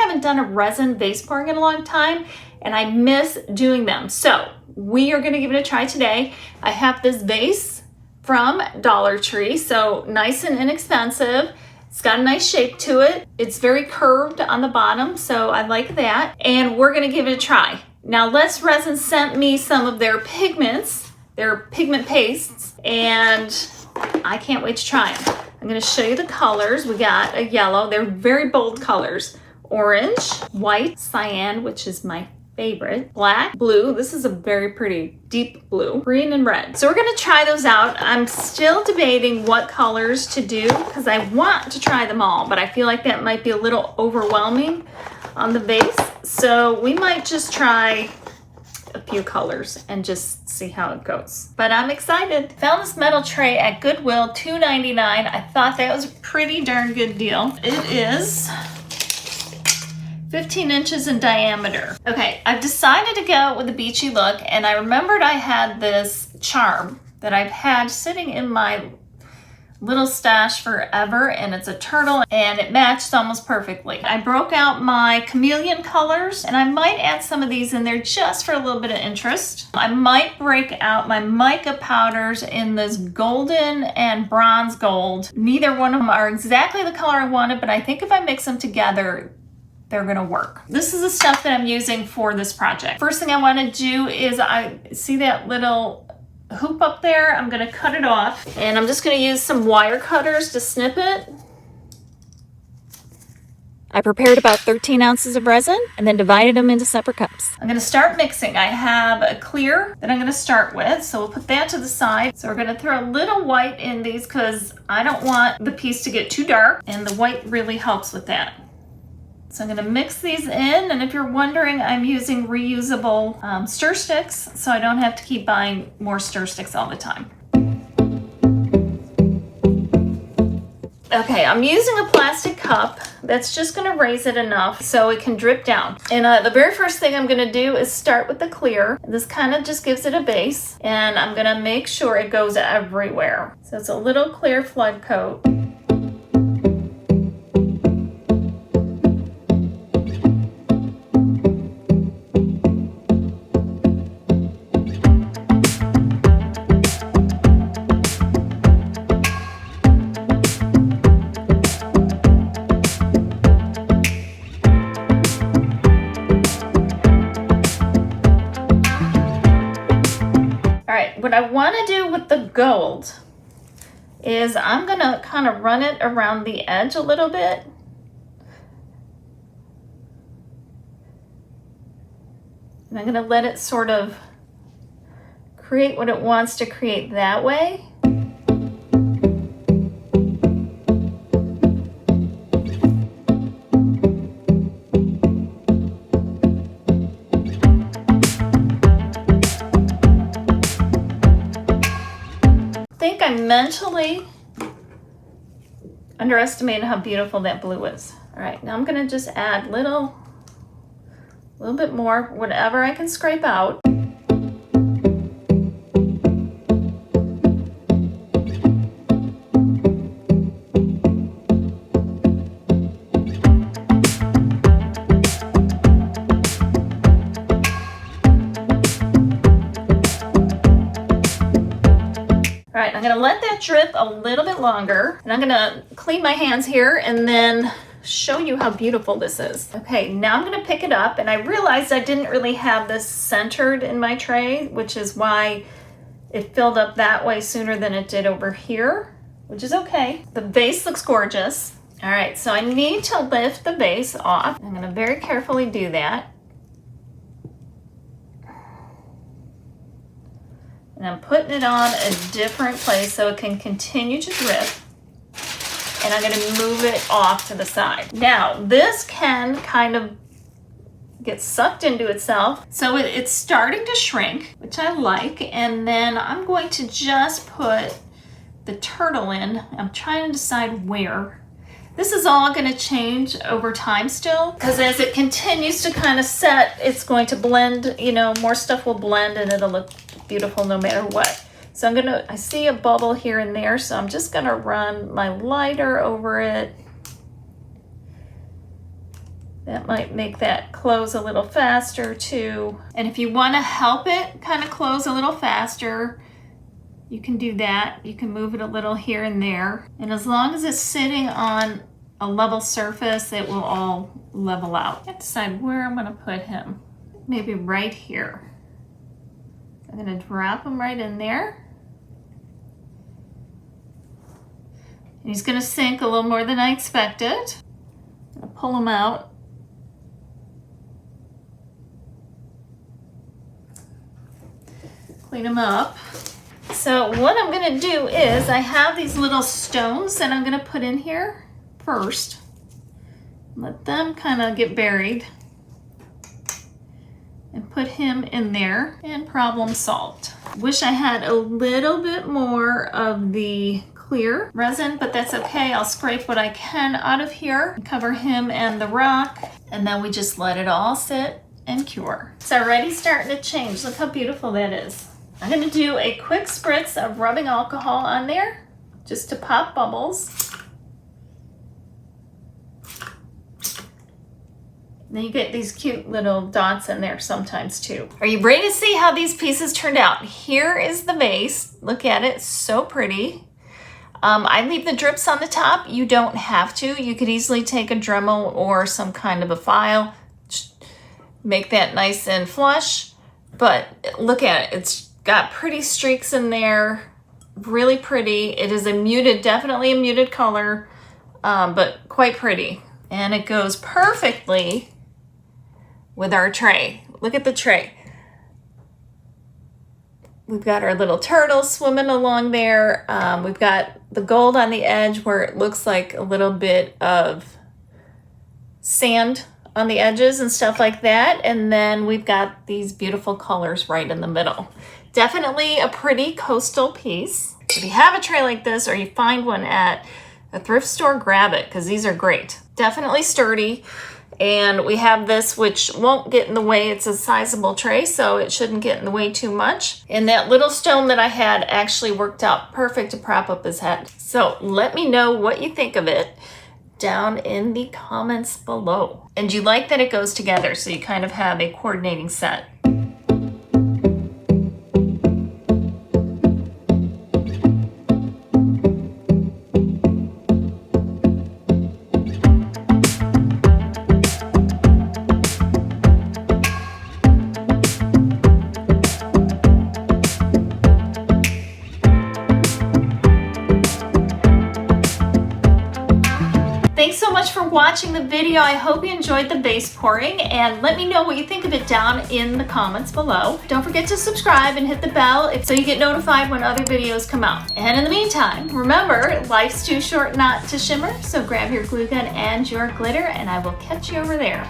haven't done a resin vase pouring in a long time, and I miss doing them. So we are gonna give it a try today. I have this vase from Dollar Tree, so nice and inexpensive. It's got a nice shape to it. It's very curved on the bottom, so I like that. And we're gonna give it a try. Now, Les Resin sent me some of their pigments, their pigment pastes, and I can't wait to try them. I'm gonna show you the colors. We got a yellow, they're very bold colors. Orange, white, cyan, which is my favorite, black, blue, this is a very pretty deep blue, green and red. So we're gonna try those out. I'm still debating what colors to do because I want to try them all, but I feel like that might be a little overwhelming on the vase. So we might just try a few colors and just see how it goes. But I'm excited. Found this metal tray at Goodwill, $2.99. I thought that was a pretty darn good deal. It is 15 inches in diameter. Okay, I've decided to go with a beachy look, and I remembered I had this charm that I've had sitting in my little stash forever, and it's a turtle, and it matched almost perfectly. I broke out my chameleon colors, and I might add some of these in there just for a little bit of interest. I might break out my mica powders in this golden and bronze gold. Neither one of them are exactly the color I wanted, but I think if I mix them together, they're gonna work. This is the stuff that I'm using for this project. First thing I wanna do is, I see that little hoop up there, I'm gonna cut it off, and I'm just gonna use some wire cutters to snip it. I prepared about 13 ounces of resin and then divided them into separate cups. I'm gonna start mixing. I have a clear that I'm gonna start with, so we'll put that to the side. So we're gonna throw a little white in these because I don't want the piece to get too dark, and the white really helps with that. So I'm gonna mix these in, and if you're wondering, I'm using reusable stir sticks, so I don't have to keep buying more stir sticks all the time. Okay, I'm using a plastic cup that's just gonna raise it enough so it can drip down. And the very first thing I'm gonna do is start with the clear. This kind of just gives it a base, and I'm gonna make sure it goes everywhere. So it's a little clear flood coat. What I want to do with the gold is I'm going to kind of run it around the edge a little bit. And I'm going to let it sort of create what it wants to create that way. I mentally underestimated how beautiful that blue is. All right, now I'm gonna just add a little bit more, whatever I can scrape out. All right, I'm gonna let that drip a little bit longer, and I'm gonna clean my hands here and then show you how beautiful this is. Okay, now I'm gonna pick it up, and I realized I didn't really have this centered in my tray, which is why it filled up that way sooner than it did over here, which is okay. The vase looks gorgeous. All right, so I need to lift the vase off. I'm gonna very carefully do that. And I'm putting it on a different place so it can continue to drip. And I'm gonna move it off to the side. Now, this can kind of get sucked into itself. So it's starting to shrink, which I like. And then I'm going to just put the turtle in. I'm trying to decide where. This is all going to change over time still, because as it continues to kind of set, it's going to blend, you know, more stuff will blend and it'll look beautiful no matter what. So I see a bubble here and there, so I'm just going to run my lighter over it. That might make that close a little faster too. And if you want to help it kind of close a little faster, you can do that. You can move it a little here and there. And as long as it's sitting on a level surface, it will all level out. I have to decide where I'm going to put him. Maybe right here. I'm going to drop him right in there. And he's going to sink a little more than I expected. I'm going to pull him out. Clean them up. So what I'm gonna do is I have these little stones that I'm gonna put in here first. Let them kind of get buried and put him in there and problem solved. Wish I had a little bit more of the clear resin, but that's okay. I'll scrape what I can out of here, cover him and the rock, and then we just let it all sit and cure. It's already starting to change. Look how beautiful that is. I'm going to do a quick spritz of rubbing alcohol on there just to pop bubbles. And then you get these cute little dots in there sometimes too. Are you ready to see how these pieces turned out? Here is the vase. Look at it, so pretty. I leave the drips on the top. You don't have to. You could easily take a Dremel or some kind of a file, make that nice and flush. But look at it, it's got pretty streaks in there, really pretty. It is a muted, definitely a muted color, but quite pretty. And it goes perfectly with our tray. Look at the tray. We've got our little turtle swimming along there. We've got the gold on the edge where it looks like a little bit of sand on the edges and stuff like that. And then we've got these beautiful colors right in the middle. Definitely a pretty coastal piece. If you have a tray like this or you find one at a thrift store, grab it because these are great. Definitely sturdy. And we have this which won't get in the way. It's a sizable tray, so it shouldn't get in the way too much. And that little stone that I had actually worked out perfect to prop up his head. So let me know what you think of it down in the comments below. And you like that it goes together, so you kind of have a coordinating set. Thanks so much for watching the video. I hope you enjoyed the vase pouring, and let me know what you think of it down in the comments below. Don't forget to subscribe and hit the bell so you get notified when other videos come out. And in the meantime, remember, life's too short not to shimmer, so grab your glue gun and your glitter, and I will catch you over there.